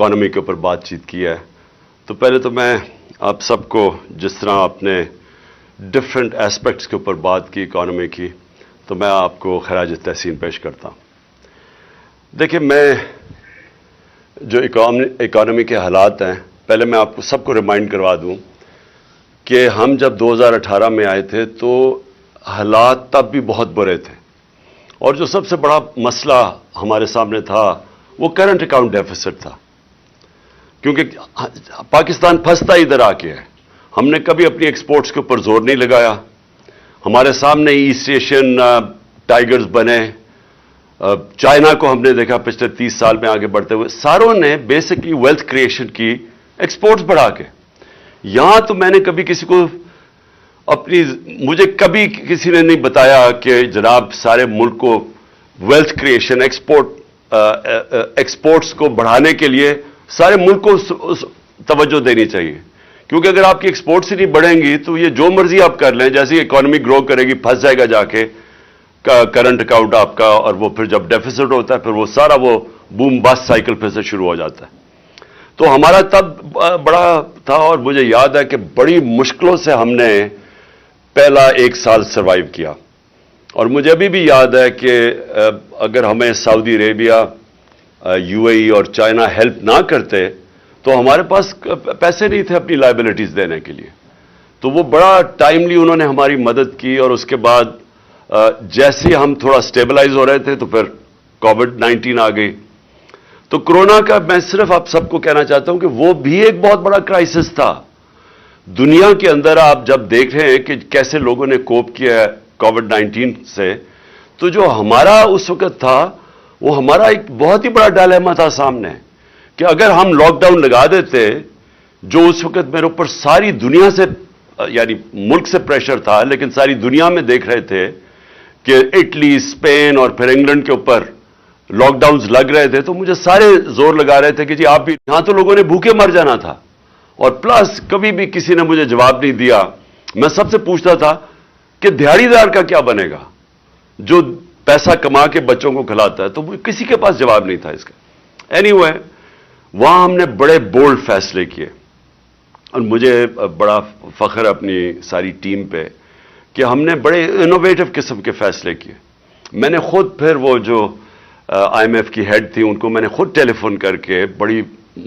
Economy کے اوپر بات چیت کی ہے، تو پہلے تو میں آپ سب کو جس طرح آپ نے ڈفرینٹ ایسپیکٹس کے اوپر بات کی اکانومی کی، تو میں آپ کو خراج تحسین پیش کرتا ہوں۔ دیکھیں، میں جو اکانومی کے حالات ہیں، پہلے میں آپ کو سب کو ریمائنڈ کروا دوں کہ ہم جب 2018 میں آئے تھے تو حالات تب بھی بہت برے تھے، اور جو سب سے بڑا مسئلہ ہمارے سامنے تھا وہ کرنٹ اکاؤنٹ ڈیفیسٹ تھا، کیونکہ پاکستان پھنستا ادھر آ کے ہے۔ ہم نے کبھی اپنی ایکسپورٹس کے اوپر زور نہیں لگایا، ہمارے سامنے ایسٹ ایشین ٹائیگرز بنے، چائنا کو ہم نے دیکھا پچھلے 30 سال میں آگے بڑھتے ہوئے، ساروں نے بیسکلی ویلتھ کریشن کی ایکسپورٹس بڑھا کے۔ یہاں تو میں نے کبھی کسی کو مجھے کبھی کسی نے نہیں بتایا کہ جناب سارے ملک کو ویلتھ کریشن ایکسپورٹس کو بڑھانے کے لیے سارے ملک کو توجہ دینی چاہیے، کیونکہ اگر آپ کی ایکسپورٹس ہی نہیں بڑھیں گی تو یہ جو مرضی آپ کر لیں، جیسے اکانومی گرو کرے گی پھنس جائے گا جا کے کرنٹ اکاؤنٹ آپ کا، اور وہ پھر جب ڈیفیسٹ ہوتا ہے پھر وہ سارا وہ بوم باسٹ سائیکل پھر سے شروع ہو جاتا ہے۔ تو ہمارا تب بڑا تھا، اور مجھے یاد ہے کہ بڑی مشکلوں سے ہم نے پہلا 1 سال سروائیو کیا، اور مجھے ابھی بھی یاد ہے کہ اگر ہمیں سعودی عربیہ، UAE اور چائنا ہیلپ نہ کرتے تو ہمارے پاس پیسے نہیں تھے اپنی لائبلٹیز دینے کے لیے، تو وہ بڑا ٹائملی انہوں نے ہماری مدد کی۔ اور اس کے بعد جیسے ہی ہم تھوڑا سٹیبلائز ہو رہے تھے تو پھر کووڈ-19 آ گئی۔ تو کرونا کا میں صرف آپ سب کو کہنا چاہتا ہوں کہ وہ بھی ایک بہت بڑا کرائسس تھا دنیا کے اندر۔ آپ جب دیکھ رہے ہیں کہ کیسے لوگوں نے کوپ کیا ہے کووڈ-19 سے، تو جو ہمارا اس وقت تھا وہ ہمارا ایک بہت ہی بڑا ڈائلیما تھا سامنے، کہ اگر ہم لاک ڈاؤن لگا دیتے، جو اس وقت میرے اوپر ساری دنیا سے، یعنی ملک سے پریشر تھا لیکن ساری دنیا میں دیکھ رہے تھے کہ اٹلی، اسپین اور پھر انگلینڈ کے اوپر لاک ڈاؤنز لگ رہے تھے، تو مجھے سارے زور لگا رہے تھے کہ جی آپ بھی، یہاں تو لوگوں نے بھوکے مر جانا تھا، اور پلس کبھی بھی کسی نے مجھے جواب نہیں دیا۔ میں سب سے پوچھتا تھا کہ دیہڑی دار کا کیا بنے گا جو پیسہ کما کے بچوں کو کھلاتا ہے، تو کسی کے پاس جواب نہیں تھا اس کا۔ اینی وے، وہاں ہم نے بڑے بولڈ فیصلے کیے، اور مجھے بڑا فخر ہے اپنی ساری ٹیم پہ کہ ہم نے بڑے انوویٹو قسم کے فیصلے کیے۔ میں نے خود پھر وہ جو IMF کی ہیڈ تھی ان کو میں نے خود ٹیلی فون کر کے بڑی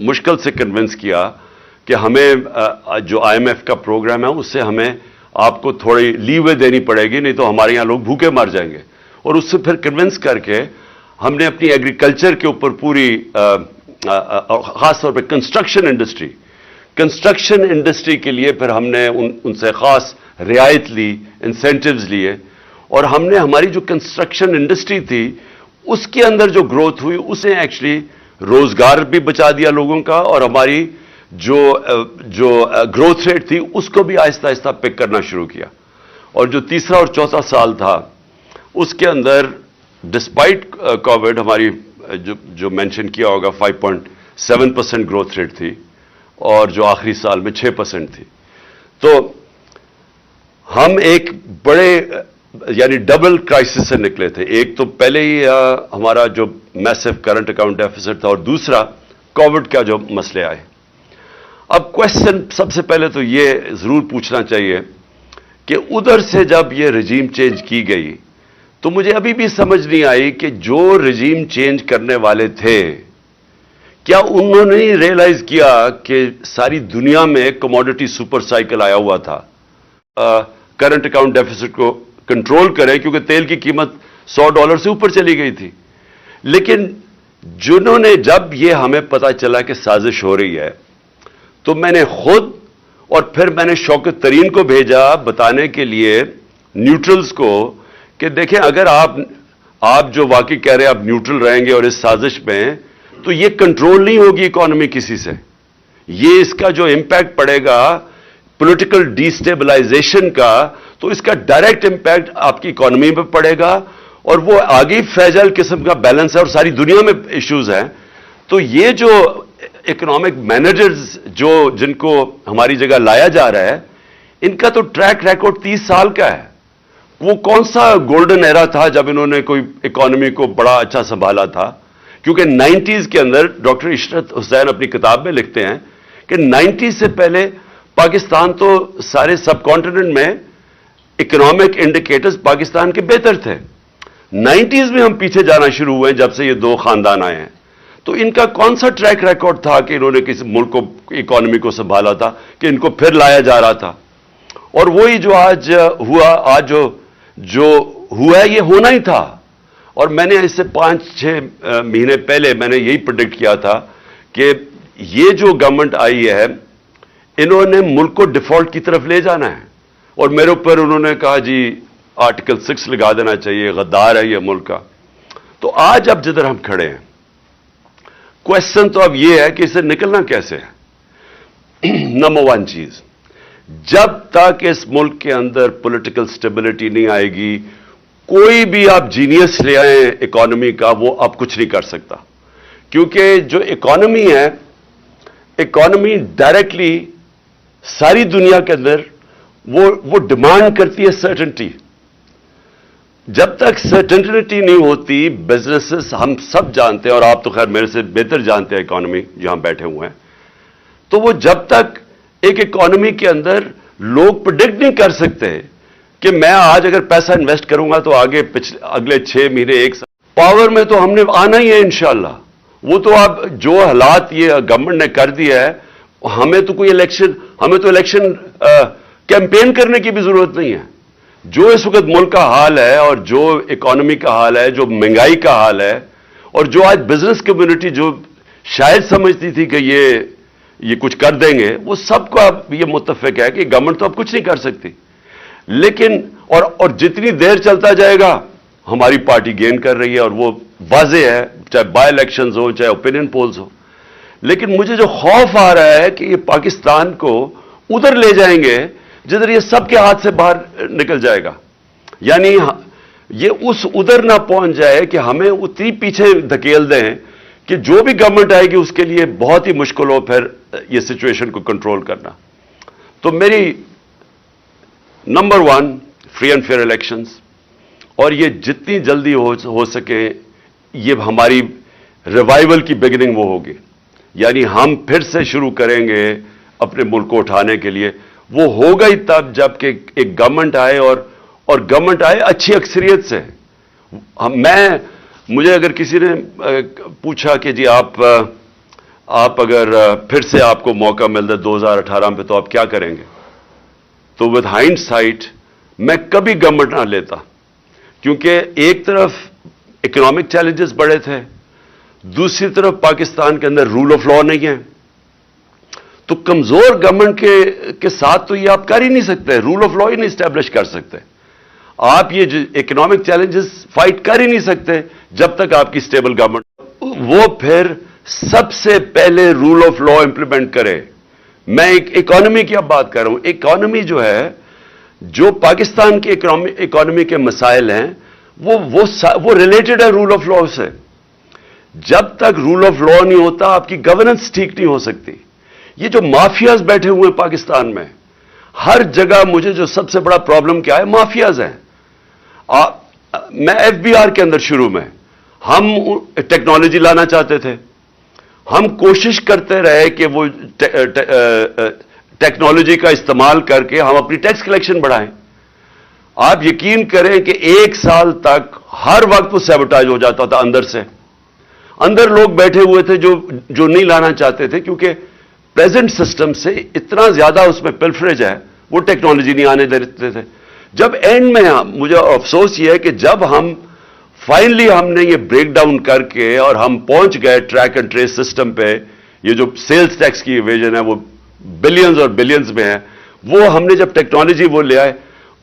مشکل سے کنونس کیا کہ ہمیں جو IMF کا پروگرام ہے اس سے ہمیں آپ کو تھوڑی لیوے دینی پڑے گی، نہیں تو ہمارے یہاں لوگ بھوکے مر جائیں گے۔ اور اس سے پھر کنونس کر کے ہم نے اپنی ایگریکلچر کے اوپر پوری، خاص طور پہ کنسٹرکشن انڈسٹری کے لیے پھر ہم نے ان سے خاص رعایت لی، انسینٹیوز لیے، اور ہم نے ہماری جو کنسٹرکشن انڈسٹری تھی اس کے اندر جو گروتھ ہوئی اس نے ایکچولی روزگار بھی بچا دیا لوگوں کا، اور ہماری جو گروتھ ریٹ تھی اس کو بھی آہستہ آہستہ پک کرنا شروع کیا۔ اور جو تیسرا اور چوتھا سال تھا اس کے اندر ڈسپائٹ کووڈ ہماری جو مینشن کیا ہوگا 5.7% گروتھ ریٹ تھی، اور جو آخری سال میں 6% تھی۔ تو ہم ایک بڑے، یعنی ڈبل کرائسس سے نکلے تھے۔ ایک تو پہلے ہی ہمارا جو میسو کرنٹ اکاؤنٹ ڈیفیسٹ تھا، اور دوسرا کووڈ کا جو مسئلے آئے۔ اب کوشچن سب سے پہلے تو یہ ضرور پوچھنا چاہیے کہ ادھر سے جب یہ رجیم چینج کی گئی تو مجھے ابھی بھی سمجھ نہیں آئی کہ جو رجیم چینج کرنے والے تھے کیا انہوں نے ریئلائز کیا کہ ساری دنیا میں کموڈٹی سپر سائیکل آیا ہوا تھا، کرنٹ اکاؤنٹ ڈیفیسٹ کو کنٹرول کریں، کیونکہ تیل کی قیمت $100 سے اوپر چلی گئی تھی۔ لیکن جنہوں نے، جب یہ ہمیں پتا چلا کہ سازش ہو رہی ہے، تو میں نے خود اور پھر میں نے شوکت ترین کو بھیجا بتانے کے لیے نیوٹرلز کو کہ دیکھیں اگر آپ جو واقعی کہہ رہے ہیں آپ نیوٹرل رہیں گے اور اس سازش میں، تو یہ کنٹرول نہیں ہوگی اکانومی کسی سے، یہ اس کا جو امپیکٹ پڑے گا پولیٹیکل ڈی سٹیبلائزیشن کا، تو اس کا ڈائریکٹ امپیکٹ آپ کی اکانومی پہ پڑے گا، اور وہ آگے فریجائل قسم کا بیلنس ہے اور ساری دنیا میں ایشوز ہیں۔ تو یہ جو اکنامک مینیجرز جن کو ہماری جگہ لایا جا رہا ہے، ان کا تو ٹریک ریکارڈ 30 سال کا ہے۔ وہ کون سا گولڈن ایرا تھا جب انہوں نے کوئی اکانومی کو بڑا اچھا سنبھالا تھا کیونکہ 90s کے اندر ڈاکٹر عشرت حسین اپنی کتاب میں لکھتے ہیں کہ 90s سے پہلے پاکستان تو سارے سب کانٹیننٹ میں اکنامک انڈیکیٹرز پاکستان کے بہتر تھے. 90s میں ہم پیچھے جانا شروع ہوئے جب سے یہ دو خاندان آئے ہیں. تو ان کا کون سا ٹریک ریکارڈ تھا کہ انہوں نے کسی ملک کو اکانومی کو سنبھالا تھا کہ ان کو پھر لایا جا رہا تھا؟ اور وہی جو آج ہوا، آج جو ہوا ہے یہ ہونا ہی تھا. اور میں نے اس سے 5-6 مہینے پہلے میں نے یہی پریڈکٹ کیا تھا کہ یہ جو گورنمنٹ آئی ہے انہوں نے ملک کو ڈیفالٹ کی طرف لے جانا ہے. اور میرے اوپر انہوں نے کہا جی آرٹیکل 6 لگا دینا چاہیے، غدار ہے یہ ملک کا. تو آج اب جدھر ہم کھڑے ہیں کوشچن تو اب یہ ہے کہ اسے نکلنا کیسے ہے. نمبر 1 چیز، جب تک اس ملک کے اندر پولیٹیکل سٹیبلٹی نہیں آئے گی، کوئی بھی آپ جینیس لے آئیں اکانومی کا وہ اب کچھ نہیں کر سکتا. کیونکہ جو اکانومی ہے، اکانومی ڈائریکٹلی ساری دنیا کے اندر وہ ڈیمانڈ کرتی ہے سرٹنٹی. جب تک سرٹنٹی نہیں ہوتی بزنسز، ہم سب جانتے ہیں اور آپ تو خیر میرے سے بہتر جانتے ہیں اکانومی جہاں بیٹھے ہوئے ہیں، تو وہ جب تک ایک اکانومی کے اندر لوگ پریڈکٹ نہیں کر سکتے کہ میں آج اگر پیسہ انویسٹ کروں گا تو آگے اگلے 6 مہینے 1 سال پاور میں تو ہم نے آنا ہی ہے انشاءاللہ. وہ تو اب جو حالات یہ گورنمنٹ نے کر دیا ہے، ہمیں تو الیکشن کیمپین کرنے کی بھی ضرورت نہیں ہے. جو اس وقت ملک کا حال ہے اور جو اکانومی کا حال ہے، جو مہنگائی کا حال ہے، اور جو آج بزنس کمیونٹی جو شاید سمجھتی تھی کہ یہ کچھ کر دیں گے، وہ سب کو اب یہ متفق ہے کہ گورنمنٹ تو اب کچھ نہیں کر سکتی. لیکن اور جتنی دیر چلتا جائے گا ہماری پارٹی گین کر رہی ہے اور وہ واضح ہے، چاہے بائی الیکشنز ہو چاہے اوپینین پولز ہو. لیکن مجھے جو خوف آ رہا ہے کہ یہ پاکستان کو ادھر لے جائیں گے جدھر یہ سب کے ہاتھ سے باہر نکل جائے گا. یعنی یہ اس ادھر نہ پہنچ جائے کہ ہمیں اتنی پیچھے دھکیل دیں کہ جو بھی گورنمنٹ آئے گی اس کے لیے بہت ہی مشکل ہو پھر یہ سچویشن کو کنٹرول کرنا. تو میری number 1 free and fair elections, اور یہ جتنی جلدی ہو سکے یہ ہماری ریوائول کی بگننگ وہ ہوگی. یعنی ہم پھر سے شروع کریں گے اپنے ملک کو اٹھانے کے لیے. وہ ہوگا ہی تب جب کہ ایک گورنمنٹ آئے اور گورنمنٹ آئے اچھی اکثریت سے. مجھے اگر کسی نے پوچھا کہ جی آپ اگر پھر سے آپ کو موقع ملتا 2018 میں تو آپ کیا کریں گے، تو ود ہائنڈ سائٹ میں کبھی گورنمنٹ نہ لیتا. کیونکہ ایک طرف اکنامک چیلنجز بڑے تھے، دوسری طرف پاکستان کے اندر رول آف لا نہیں ہے. تو کمزور گورنمنٹ کے ساتھ تو یہ آپ کر ہی نہیں سکتے، رول آف لا ہی نہیں اسٹیبلش کر سکتے. آپ یہ اکنامک چیلنجز فائٹ کر ہی نہیں سکتے جب تک آپ کی اسٹیبل گورنمنٹ. وہ پھر سب سے پہلے رول آف لا امپلیمنٹ کرے. میں ایک اکانومی کی اب بات کر رہا ہوں. اکانومی جو ہے، جو پاکستان کی اکانومی کے مسائل ہیں وہ ریلیٹڈ ہے رول آف لا سے. جب تک رول آف لا نہیں ہوتا آپ کی گورننس ٹھیک نہیں ہو سکتی. یہ جو مافیاز بیٹھے ہوئے ہیں پاکستان میں، ہر جگہ مجھے جو سب سے بڑا پرابلم کیا ہے، مافیاز ہیں. میں FBR کے اندر شروع میں ہم ٹیکنالوجی لانا چاہتے تھے، ہم کوشش کرتے رہے کہ وہ ٹیکنالوجی کا استعمال کر کے ہم اپنی ٹیکس کلیکشن بڑھائیں. آپ یقین کریں کہ 1 سال تک ہر وقت وہ سیبوٹاج ہو جاتا تھا اندر سے. اندر لوگ بیٹھے ہوئے تھے جو نہیں لانا چاہتے تھے، کیونکہ پریزنٹ سسٹم سے اتنا زیادہ اس میں پلفریج ہے، وہ ٹیکنالوجی نہیں آنے دیتے تھے. جب اینڈ میں مجھے افسوس یہ ہے کہ جب فائنلی ہم نے یہ بریک ڈاؤن کر کے اور ہم پہنچ گئے ٹریک اینڈ ٹریس سسٹم پہ، یہ جو سیلز ٹیکس کی ایویژن ہے وہ بلینز اور بلینز میں ہے، وہ ہم نے جب ٹیکنالوجی وہ لے آئے.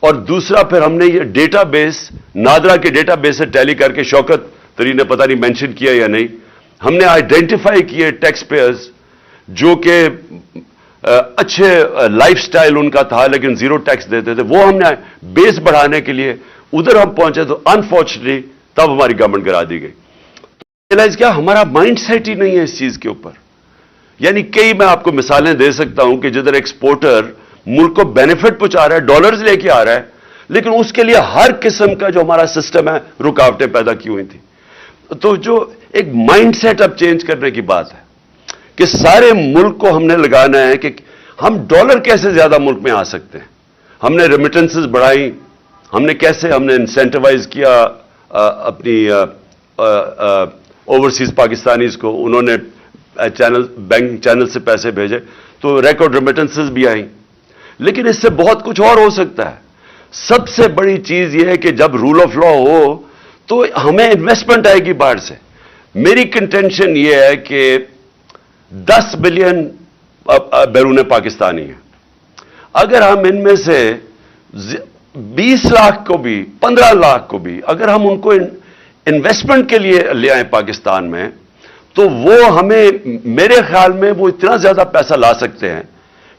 اور دوسرا پھر ہم نے یہ ڈیٹا بیس، نادرا کے ڈیٹا بیس سے ٹیلی کر کے، شوکت تری نے پتہ نہیں مینشن کیا یا نہیں، ہم نے آئیڈینٹیفائی کیے ٹیکس پیئرز جو کہ اچھے لائف سٹائل ان کا تھا لیکن زیرو ٹیکس دیتے تھے. وہ ہم نے بیس بڑھانے کے لیے ادھر ہم پہنچے تو انفارچونیٹلی تب ہماری گورنمنٹ گرا دی گئی. ریئلائز کیا ہمارا مائنڈ سیٹ ہی نہیں ہے اس چیز کے اوپر. یعنی کئی میں آپ کو مثالیں دے سکتا ہوں کہ جدھر ایکسپورٹر ملک کو بینیفٹ پہنچا رہا ہے، ڈالرز لے کے آ رہا ہے، لیکن اس کے لیے ہر قسم کا جو ہمارا سسٹم ہے رکاوٹیں پیدا کی ہوئی تھی. تو جو ایک مائنڈ سیٹ اب چینج کرنے کی بات ہے کہ سارے ملک کو ہم نے لگانا ہے کہ ہم ڈالر کیسے زیادہ ملک میں آ سکتے ہیں. ہم نے ریمیٹنسز بڑھائی, ہم نے انسینٹیوائز کیا اپنی اوورسیز پاکستانیز کو, انہوں نے بینکنگ چینل سے پیسے بھیجے تو ریکارڈ ریمیٹنسز بھی آئیں. لیکن اس سے بہت کچھ اور ہو سکتا ہے. سب سے بڑی چیز یہ ہے کہ جب رول آف لا ہو تو ہمیں انویسٹمنٹ آئے گی باہر سے. میری کنٹینشن یہ ہے کہ 10 بلین بیرون پاکستانی ہیں. اگر ہم ان میں سے 20 لاکھ کو بھی 15 لاکھ کو بھی اگر ہم ان کو انویسٹمنٹ کے لیے لے آئیں پاکستان میں, تو وہ ہمیں, میرے خیال میں وہ اتنا زیادہ پیسہ لا سکتے ہیں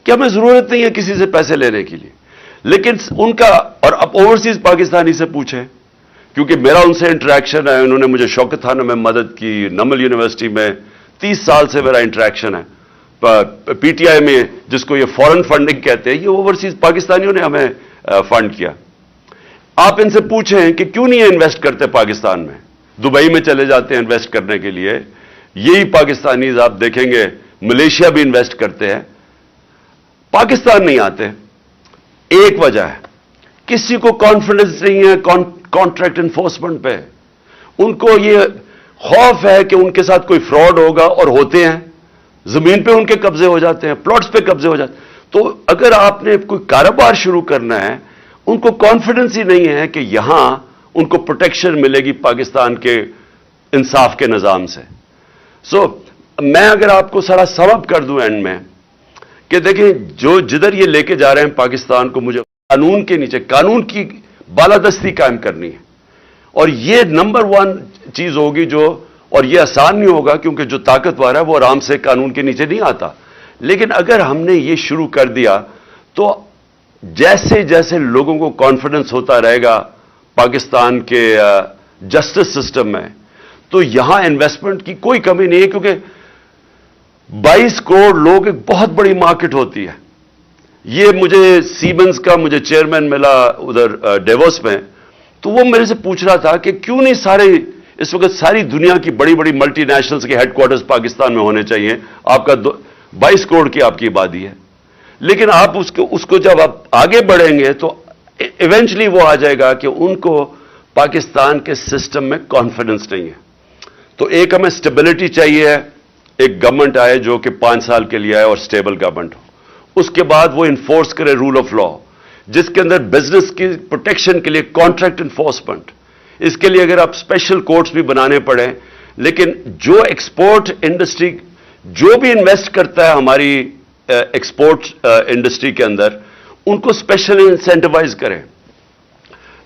کہ ہمیں ضرورت نہیں ہے کسی سے پیسے لینے کے لیے. لیکن ان کا, اور اب اوورسیز پاکستانی سے پوچھیں, کیونکہ میرا ان سے انٹریکشن ہے, انہوں نے مجھے شوکت خانہ میں مدد کی, نمل یونیورسٹی میں 30 سال سے میرا انٹریکشن ہے, پی ٹی آئی میں جس کو یہ فورن فنڈنگ کہتے ہیں, یہ اوورسیز پاکستانیوں نے ہمیں فنڈ کیا. آپ ان سے پوچھیں کہ کیوں نہیں انویسٹ کرتے پاکستان میں, دبئی میں چلے جاتے ہیں انویسٹ کرنے کے لیے. یہی پاکستانیز آپ دیکھیں گے ملیشیا بھی انویسٹ کرتے ہیں, پاکستان نہیں آتے. ایک وجہ ہے, کسی کو کانفیڈنس نہیں ہے کانٹریکٹ انفورسمنٹ پہ. ان کو یہ خوف ہے کہ ان کے ساتھ کوئی فراڈ ہوگا, اور ہوتے ہیں. زمین پہ ان کے قبضے ہو جاتے ہیں, پلاٹس پہ قبضے ہو جاتے ہیں. تو اگر آپ نے کوئی کاروبار شروع کرنا ہے, ان کو کانفیڈنس ہی نہیں ہے کہ یہاں ان کو پروٹیکشن ملے گی پاکستان کے انصاف کے نظام سے. میں اگر آپ کو سارا سم اپ کر دوں اینڈ میں, کہ دیکھیں جدھر یہ لے کے جا رہے ہیں پاکستان کو, مجھے قانون کے نیچے قانون کی بالادستی قائم کرنی ہے. اور یہ نمبر 1 چیز ہوگی جو, اور یہ آسان نہیں ہوگا کیونکہ جو طاقتور ہے وہ آرام سے قانون کے نیچے نہیں آتا. لیکن اگر ہم نے یہ شروع کر دیا تو جیسے جیسے لوگوں کو کانفیڈنس ہوتا رہے گا پاکستان کے جسٹس سسٹم میں, تو یہاں انویسٹمنٹ کی کوئی کمی نہیں ہے. کیونکہ 22 کروڑ لوگ ایک بہت بڑی مارکیٹ ہوتی ہے. یہ مجھے سیمنز کا مجھے چیئرمین ملا ادھر ڈیووس میں, تو وہ میرے سے پوچھ رہا تھا کہ کیوں نہیں سارے اس وقت ساری دنیا کی بڑی بڑی ملٹی نیشنلز کے ہیڈ کوارٹرز پاکستان میں ہونے چاہیے. آپ کا 22 کروڑ کی آپ کی آبادی ہے, لیکن آپ اس کو جب آپ آگے بڑھیں گے تو ایونچلی وہ آ جائے گا کہ ان کو پاکستان کے سسٹم میں کانفیڈنس نہیں ہے. تو ایک ہمیں سٹیبلٹی چاہیے, ایک گورنمنٹ آئے جو کہ 5 سال کے لیے آئے اور سٹیبل گورنمنٹ ہو. اس کے بعد وہ انفورس کرے رول آف لا, جس کے اندر بزنس کی پروٹیکشن کے لیے کانٹریکٹ انفورسمنٹ. اس کے لیے اگر آپ اسپیشل کورٹس بھی بنانے پڑیں, لیکن جو ایکسپورٹ انڈسٹری, جو بھی انویسٹ کرتا ہے ہماری ایکسپورٹ انڈسٹری کے اندر, ان کو اسپیشل انسینٹیوائز کریں.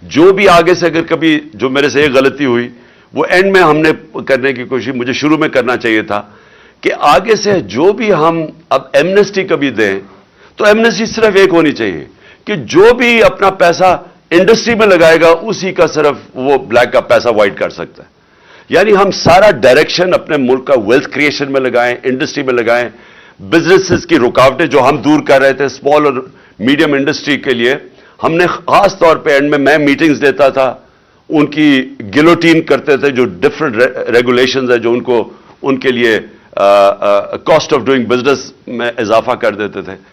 جو بھی آگے سے اگر کبھی, جو میرے سے ایک غلطی ہوئی وہ اینڈ میں ہم نے کرنے کی کوشش, مجھے شروع میں کرنا چاہیے تھا کہ آگے سے جو بھی ہم اب ایمنسٹی کبھی دیں تو ایمنسٹی صرف ایک ہونی چاہیے کہ جو بھی اپنا پیسہ انڈسٹری میں لگائے گا اسی کا صرف وہ بلیک کا پیسہ وائٹ کر سکتا ہے. یعنی ہم سارا ڈائریکشن اپنے ملک کا ویلتھ کریشن میں لگائیں, انڈسٹری میں لگائیں. بزنسز کی رکاوٹیں جو ہم دور کر رہے تھے اسمال اور میڈیم انڈسٹری کے لیے, ہم نے خاص طور پہ اینڈ میں میٹنگز دیتا تھا, ان کی گلوٹین کرتے تھے, جو ڈفرنٹ ریگولیشنز ہیں جو ان کے لیے کاسٹ آف ڈوئنگ بزنس میں اضافہ کر دیتے تھے.